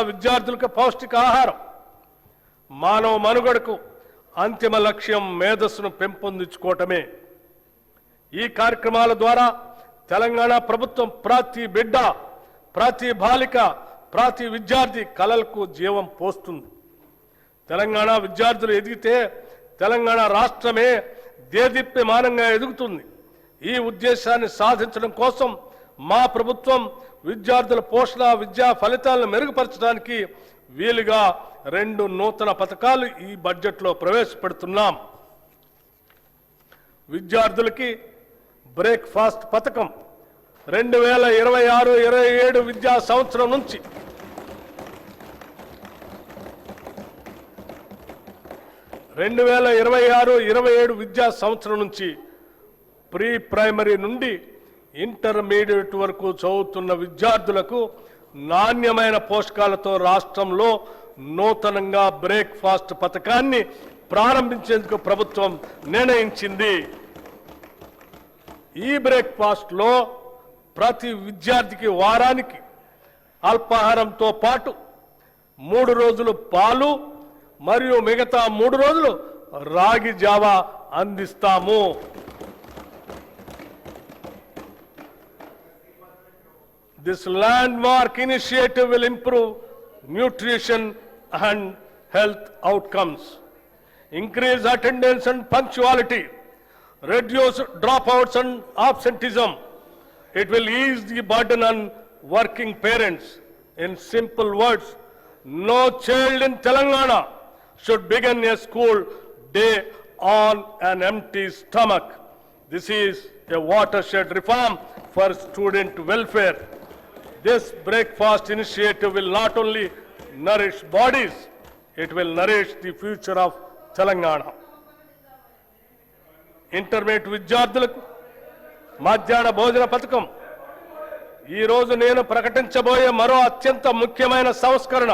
విద్యార్థులకు పౌష్టికాహారం మానవ మనుగడకు అంతిమ లక్ష్యం మేధస్సును పెంపొందించుకోవటమే। ఈ కార్యక్రమాల ద్వారా తెలంగాణ ప్రభుత్వం ప్రతి బిడ్డ, ప్రతి బాలిక, ప్రతి విద్యార్థి కలలకు జీవం పోస్తుంది। తెలంగాణ విద్యార్థులు ఎదిగితే తెలంగాణ రాష్ట్రమే దేదీప్యమానంగా ఎదుగుతుంది। ఈ ఉద్దేశాన్ని సాధించడం కోసం మా ప్రభుత్వం విద్యార్థుల పోషణ, విద్యా ఫలితాలను మెరుగుపరచడానికి వీలుగా 2 నూతన పథకాలు ఈ బడ్జెట్లో ప్రవేశపెడుతున్నాం। విద్యార్థులకి బ్రేక్ఫాస్ట్ పథకం 2026-27 విద్యా సంవత్సరం నుంచి 2026-27 విద్యా సంవత్సరం నుంచి ప్రీ ప్రైమరీ నుండి ఇంటర్మీడియట్ వరకు చదువుతున్న విద్యార్థులకు నాణ్యమైన పోషకాలతో రాష్ట్రంలో నూతనంగా బ్రేక్ఫాస్ట్ పథకాన్ని ప్రారంభించేందుకు ప్రభుత్వం నిర్ణయించింది। ఈ బ్రేక్ఫాస్ట్లో ప్రతి విద్యార్థికి వారానికి అల్పాహారంతో పాటు 3 రోజులు పాలు మరియు మిగతా 3 రోజులు రాగి జావా అందిస్తాము। This landmark initiative will improve nutrition and health outcomes, increase attendance and punctuality, reduce dropouts and absenteeism. It will ease the burden on working parents. In simple words, no child in Telangana should begin a school day on an empty stomach. This is a watershed reform for student welfare. This breakfast initiative will not only nourish bodies, it will nourish the future of Telangana. Intermediate విద్యార్థులకు మధ్యాహ్న భోజన పథకం ఈ రోజు నేను ప్రకటించబోయే మరో అత్యంత ముఖ్యమైన సంస్కరణ।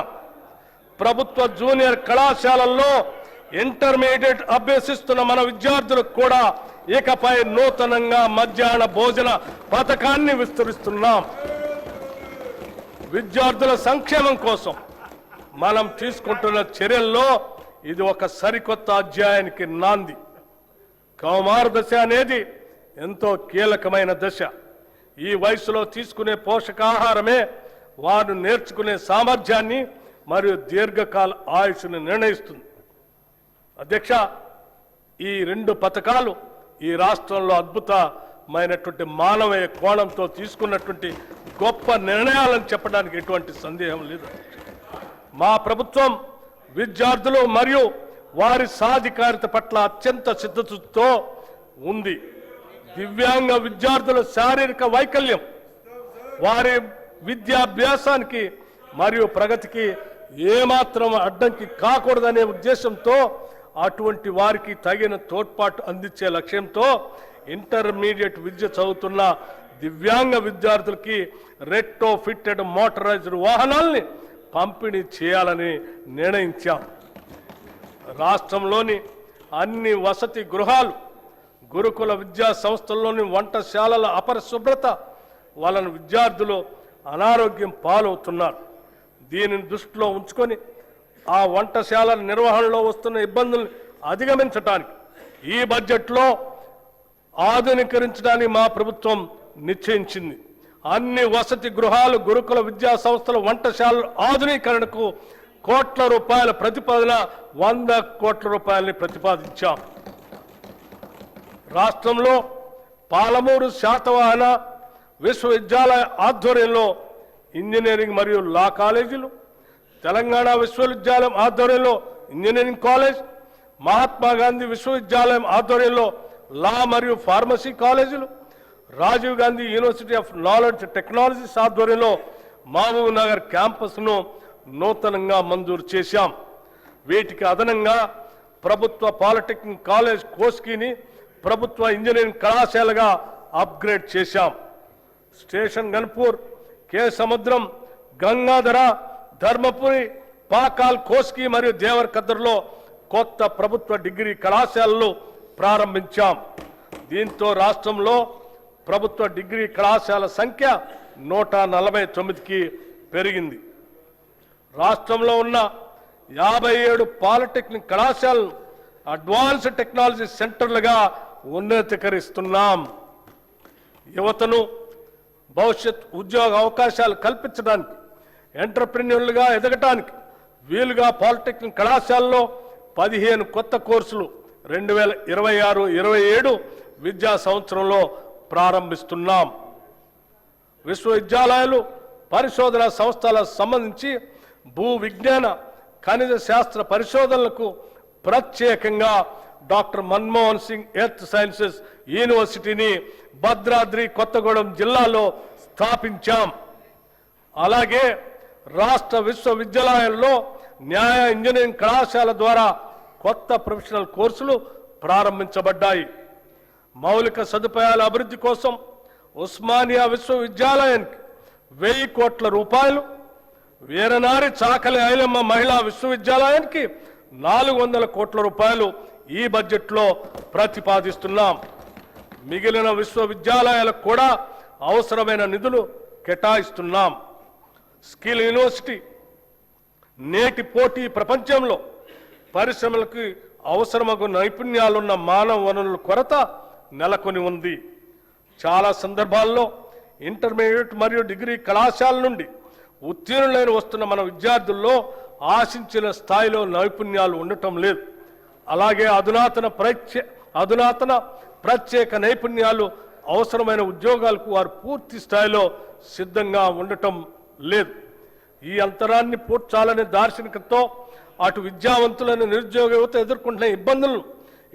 ప్రభుత్వ జూనియర్ కళాశాలల్లో ఇంటర్మీడియట్ అభ్యసిస్తున్న మన విద్యార్థులకు కూడా ఇకపై నూతనంగా మధ్యాహ్న భోజన పథకాన్ని విస్తరిస్తున్నాం। విద్యార్థుల సంక్షేమం కోసం మనం తీసుకుంటున్న చర్యల్లో ఇది ఒక సరికొత్త అధ్యాయానికి నాంది। కౌమార దశ అనేది ఎంతో కీలకమైన దశ। ఈ వయసులో తీసుకునే పోషకాహారమే వారు నేర్చుకునే సామర్థ్యాన్ని మరియు దీర్ఘకాల ఆయుష్ను నిర్ణయిస్తుంది। అధ్యక్ష, ఈ 2 పథకాలు ఈ రాష్ట్రంలో అద్భుతమైనటువంటి మానవీయ కోణంతో తీసుకున్నటువంటి గొప్ప నిర్ణయాలను చెప్పడానికి ఎటువంటి సందేహం లేదు। మా ప్రభుత్వం విద్యార్థులు మరియు వారి సాధికారత పట్ల అత్యంత సిద్ధతతో ఉంది। దివ్యాంగ విద్యార్థుల శారీరక వైకల్యం వారి విద్యాభ్యాసానికి మరియు ప్రగతికి ఏమాత్రం అడ్డంకి కాకూడదనే ఉద్దేశంతో అటువంటి వారికి తగిన తోడ్పాటు అందించే లక్ష్యంతో ఇంటర్మీడియట్ విద్య చదువుతున్న దివ్యాంగ విద్యార్థులకి రెట్రోఫిట్టెడ్ మోటరైజ్డ్ వాహనాల్ని పంపిణీ చేయాలని నిర్ణయించాం। రాష్ట్రంలోని అన్ని వసతి గృహాలు, గురుకుల విద్యా సంస్థల్లోని వంటశాలల అపరిశుభ్రత వలన విద్యార్థులు అనారోగ్యం పాలవుతున్నారు। దీనిని దృష్టిలో ఉంచుకొని ఆ వంటశాలల నిర్వహణలో వస్తున్న ఇబ్బందులను అధిగమించడానికి ఈ బడ్జెట్లో ఆధునీకరించడానికి మా ప్రభుత్వం నిశ్చయించింది। అన్ని వసతి గృహాలు, గురుకుల విద్యా సంస్థల వంటశాలల ఆధునీకరణకు కోట్ల రూపాయల ప్రతిపాదన 100 కోట్ల రూపాయలని ప్రతిపాదించాం। రాష్ట్రంలో పాలమూరు శాతవాహన విశ్వవిద్యాలయ ఆధ్వర్యంలో ఇంజనీరింగ్ మరియు లా కాలేజీలు, తెలంగాణ విశ్వవిద్యాలయం ఆధ్వర్యంలో ఇంజనీరింగ్ కాలేజ్, మహాత్మా గాంధీ విశ్వవిద్యాలయం ఆధ్వర్యంలో లా మరియు ఫార్మసీ కాలేజీలు, Rajiv Gandhi university of knowledge technologies ఆధ్వర్యంలో మహబూబ్ నగర్ క్యాంపస్ను నూతనంగా మంజూరు చేశాం। వీటికి అదనంగా ప్రభుత్వ పాలిటెక్నిక్ కాలేజ్ కోస్కీని ప్రభుత్వ ఇంజనీరింగ్ కళాశాలగా అప్గ్రేడ్ చేశాం। స్టేషన్ గన్పూర్, కే సముద్రం, గంగాధర, ధర్మపురి, పాకాల్, కోస్కీ మరియు దేవరకద్రలో కొత్త ప్రభుత్వ డిగ్రీ కళాశాలలు ప్రారంభించాం। దీంతో రాష్ట్రంలో ప్రభుత్వ డిగ్రీ కళాశాల సంఖ్య 149కి పెరిగింది। రాష్ట్రంలో ఉన్న 57 పాలిటెక్నిక్ కళాశాలను అడ్వాన్స్డ్ టెక్నాలజీ సెంటర్లుగా ఉన్నతీకరిస్తున్నాం. యువతను భవిష్యత్ ఉద్యోగ అవకాశాలు కల్పించడానికి, ఎంటర్ప్రెన్యూర్లుగా ఎదగటానికి వీలుగా పాలిటెక్నిక్ కళాశాలలో 15 కొత్త కోర్సులు 2026-27 విద్యా సంవత్సరంలో ప్రారంభిస్తున్నాం. విశ్వవిద్యాలయాలు, పరిశోధన సంస్థలకు సంబంధించి భూ విజ్ఞాన, ఖనిజ శాస్త్ర పరిశోధనలకు ప్రత్యేకంగా doctor Manmohan Singh earth sciences యూనివర్సిటీని భద్రాద్రి కొత్తగూడెం జిల్లాలో స్థాపించాం. అలాగే రాష్ట్ర విశ్వవిద్యాలయాల్లో న్యాయ ఇంజనీరింగ్ కళాశాల ద్వారా కొత్త ప్రొఫెషనల్ కోర్సులు ప్రారంభించబడ్డాయి. మౌలిక సదుపాయాల అభివృద్ధి కోసం ఉస్మానియా విశ్వవిద్యాలయానికి 1000 కోట్ల రూపాయలు, వీరనారి చాకలి ఐలమ్మ మహిళా విశ్వవిద్యాలయానికి 400 కోట్ల రూపాయలు ఈ బడ్జెట్లో ప్రతిపాదిస్తున్నాం. మిగిలిన విశ్వవిద్యాలయాలకు కూడా అవసరమైన నిధులు కేటాయిస్తున్నాం. స్కిల్ యూనివర్సిటీ నేటి పోటీ ప్రపంచంలో పరిశ్రమలకు అవసరమగు నైపుణ్యాలున్న మానవ వనరుల కొరత నెలకొని ఉంది. చాలా సందర్భాల్లో ఇంటర్మీడియట్ మరియు డిగ్రీ కళాశాల నుండి ఉత్తీర్ణులైన వస్తున్న మన విద్యార్థుల్లో ఆశించిన స్థాయిలో నైపుణ్యాలు ఉండటం లేదు. అలాగే అధునాతన ప్రత్యేక నైపుణ్యాలు అవసరమైన ఉద్యోగాలకు వారు పూర్తి స్థాయిలో సిద్ధంగా ఉండటం లేదు. ఈ అంతరాన్ని పూడ్చాలనే దార్శనికతతో అటు విద్యావంతులైన నిరుద్యోగ యువత ఎదుర్కొంటున్న ఇబ్బందులను,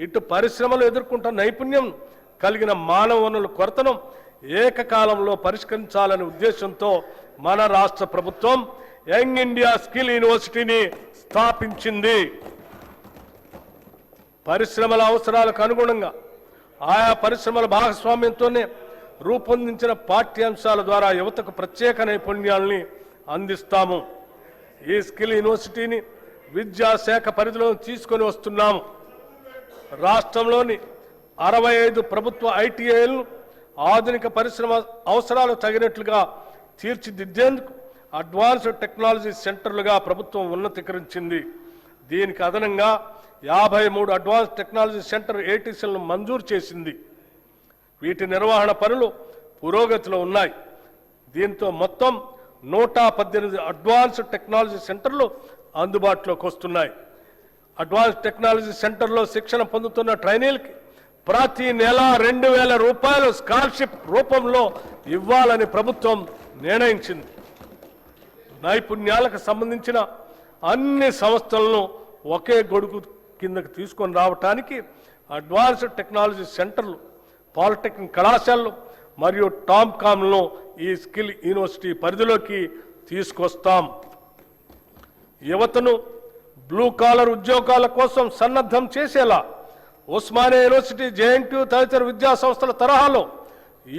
ఇటు పరిశ్రమలు ఎదుర్కొంటున్న నైపుణ్యం కలిగిన మానవ వనరుల కొరతను ఏకకాలంలో పరిష్కరించాలనే ఉద్దేశంతో మన రాష్ట్ర ప్రభుత్వం యంగ్ ఇండియా స్కిల్ యూనివర్సిటీని స్థాపించింది. పరిశ్రమల అవసరాలకు అనుగుణంగా ఆయా పరిశ్రమల భాగస్వామ్యంతోనే రూపొందించిన పాఠ్యాంశాల ద్వారా యువతకు ప్రత్యేక నైపుణ్యాలని అందిస్తాము. ఈ స్కిల్ యూనివర్సిటీని విద్యాశాఖ పరిధిలో తీసుకొని వస్తున్నాము. రాష్ట్రంలోని 65 ప్రభుత్వ ఐటీఐలను ఆధునిక పరిశ్రమ అవసరాలకు తగినట్లుగా తీర్చిదిద్దేందుకు అడ్వాన్స్డ్ టెక్నాలజీ సెంటర్లుగా ప్రభుత్వం ఉన్నతీకరించింది. దీనికి అదనంగా 53 అడ్వాన్స్ టెక్నాలజీ సెంటర్ ఏటీసీలను మంజూరు చేసింది. వీటి నిర్వహణ పనులు పురోగతిలో ఉన్నాయి. దీంతో మొత్తం 118 అడ్వాన్స్డ్ టెక్నాలజీ సెంటర్లు అందుబాటులోకి వస్తున్నాయి. అడ్వాన్స్ టెక్నాలజీ సెంటర్లో శిక్షణ పొందుతున్న ట్రైనీలకి ప్రతి నెల 2000 రూపాయలు స్కాలర్షిప్ రూపంలో ఇవ్వాలని ప్రభుత్వం నిర్ణయించింది. నైపుణ్యాలకు సంబంధించిన అన్ని సంస్థలను ఒకే గొడుగు కిందకు తీసుకొని రావటానికి అడ్వాన్స్డ్ టెక్నాలజీ సెంటర్లు, పాలిటెక్నిక్ కళాశాలలు మరియు టామ్కామ్లను ఈ స్కిల్ యూనివర్సిటీ పరిధిలోకి తీసుకొస్తాం. యువతను బ్లూ కాలర్ ఉద్యోగాల కోసం సన్నద్ధం చేసేలా ఉస్మానియా యూనివర్సిటీ, జేఎన్టీయూ తదితర విద్యా సంస్థల తరహాలో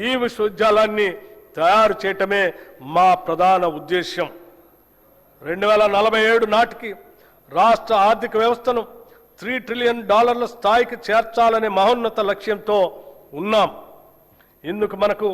ఈ విశ్వవిద్యాలయాన్ని తయారు చేయటమే మా ప్రధాన ఉద్దేశ్యం. 2047 నాటికి రాష్ట్ర ఆర్థిక వ్యవస్థను $3 ట్రిలియన్ స్థాయికి చేర్చాలనే మహోన్నత లక్ష్యంతో ఉన్నాం. ఇందుకు మనకు